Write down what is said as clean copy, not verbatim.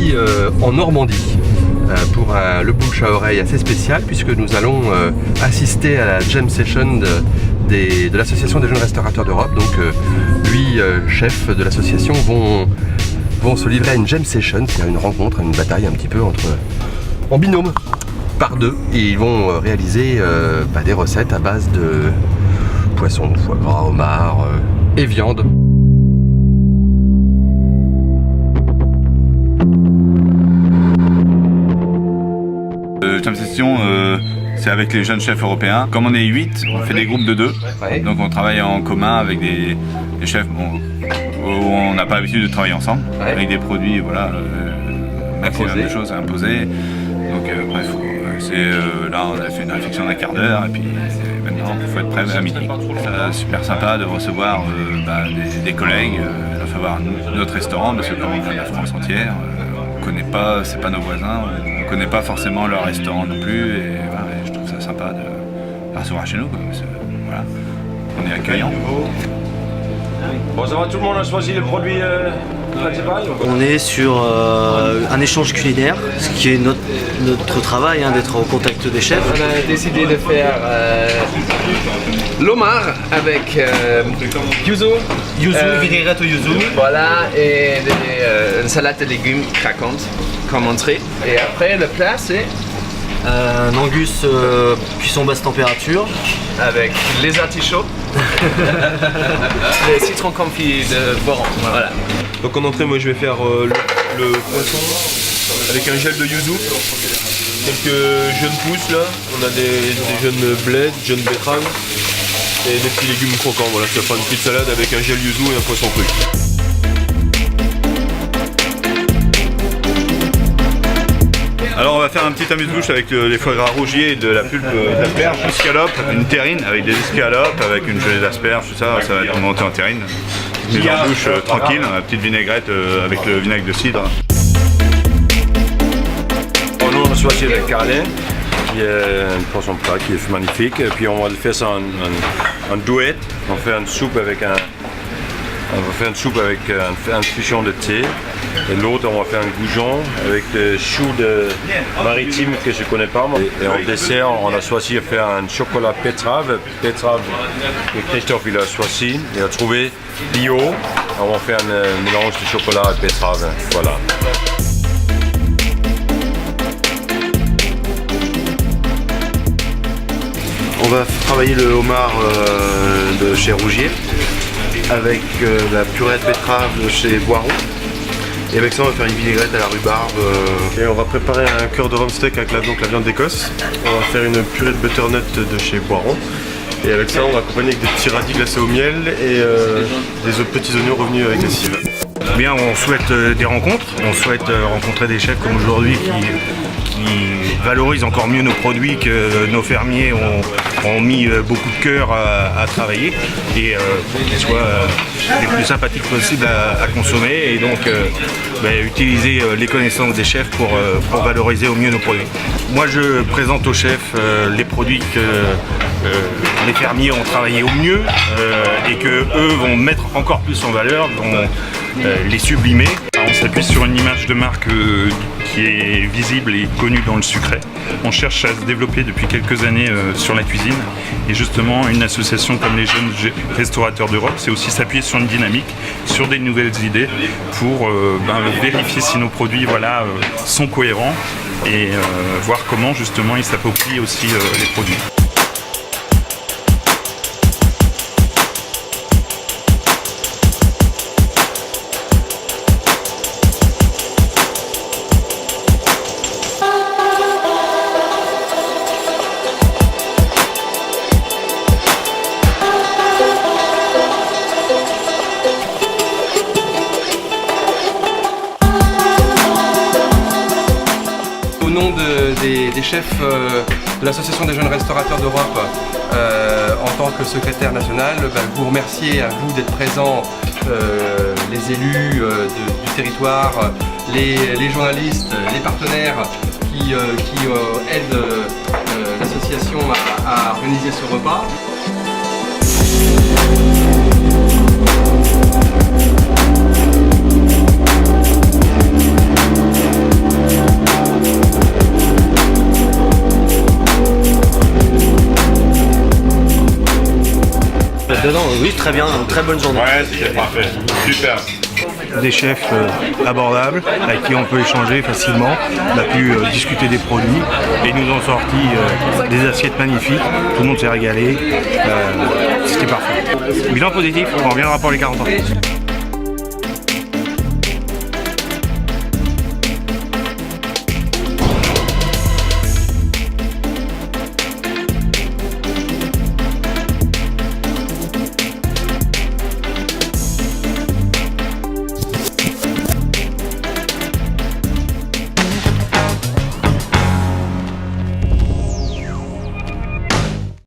parti en Normandie pour le bouche à oreille assez spécial, puisque nous allons assister à la jam session de l'association des jeunes restaurateurs d'Europe. Donc lui, chef de l'association, vont se livrer à une jam session, c'est-à-dire une rencontre, une bataille un petit peu en binôme, par deux. Et ils vont réaliser des recettes à base de poisson, foie gras, homard et viande. Jam session, c'est avec les jeunes chefs européens. Comme on est 8, on fait des groupes de 2. Ouais. Donc on travaille en commun avec des chefs où on n'a pas l'habitude de travailler ensemble, ouais, avec des produits, voilà, maximum de choses à imposer. Donc bref, là on a fait une réflexion d'un quart d'heure et puis maintenant il faut être prêt à midi. C'est super sympa de recevoir des collègues, de recevoir notre restaurant, parce que comme on vient de la France entière, on connaît pas, c'est pas nos voisins, on connaît pas forcément leur restaurant non plus, et voilà, je trouve ça sympa de recevoir chez nous, quoi, parce que, voilà, on est accueillant. Bon, ça va, tout le monde a choisi le produit principal? On est sur un échange culinaire, ce qui est notre travail, d'être au contact des chefs. On a décidé de faire l'homard avec yuzu. Vinaigrette au yuzu. Voilà, et une salade de légumes craquante comme entrée. Et après, le plat, c'est un angus cuisson basse température. Avec les artichauts, les citrons confits de Boiron. Voilà. Donc en entrée, moi je vais faire le poisson avec un gel de yuzu. Quelques jeunes pousses là, on a des jeunes bleds, jeunes betteraves et des petits légumes croquants. Voilà, je vais faire une petite salade avec un gel yuzu et un poisson cru. Alors on va faire un petit amuse-bouche avec les foie gras rougier et de la pulpe d'asperges, une escalope, une terrine avec des escalopes, avec une gelée d'asperges, tout ça, ça va être monté en terrine. Mise en bouche tranquille, une petite vinaigrette avec le vinaigre de cidre. Bon, nous on a choisi le carlet, qui est un poisson plat qui est magnifique, et puis on va faire ça en douette. On fait une soupe avec un fichon de thé, et l'autre on va faire un goujon avec des choux maritimes que je ne connais pas. Et en dessert on a choisi de faire un chocolat betterave que Christophe il a choisi, il a trouvé bio. On va faire un mélange de chocolat et betterave, voilà. On va travailler le homard de chez Rougier avec la purée de betterave de chez Boiron. Et avec ça on va faire une vinaigrette à la rhubarbe. Et on va préparer un cœur de rhum steak avec la viande d'Écosse. On va faire une purée de butternut de chez Boiron. Et avec ça on va accompagner avec des petits radis glacés au miel et des petits oignons revenus avec des cives. Bien, on souhaite des rencontres, on souhaite rencontrer des chefs comme aujourd'hui qui valorisent encore mieux nos produits, que nos fermiers ont mis beaucoup de cœur à travailler, et pour qu'ils soient les plus sympathiques possibles à consommer, et donc utiliser les connaissances des chefs pour valoriser au mieux nos produits. Moi je présente aux chefs les produits que les fermiers ont travaillé au mieux et que eux vont mettre encore plus en valeur, vont les sublimer. On s'appuie sur une image de marque qui est visible et connue dans le sucré. On cherche à se développer depuis quelques années sur la cuisine, et justement une association comme les jeunes restaurateurs d'Europe, c'est aussi s'appuyer sur une dynamique, sur des nouvelles idées pour vérifier si nos produits sont cohérents, et voir comment justement ils s'approprient aussi les produits. Au nom des chefs de l'Association des jeunes restaurateurs d'Europe, en tant que secrétaire national, vous remercier à vous d'être présents, les élus du territoire, les journalistes, les partenaires qui aident l'association à organiser ce repas. très bien, une très bonne journée. Ouais, c'était parfait. Super. Des chefs abordables avec qui on peut échanger facilement. On a pu discuter des produits et ils nous ont sorti des assiettes magnifiques. Tout le monde s'est régalé. C'était parfait. Bilan positif, on reviendra pour les 40 ans.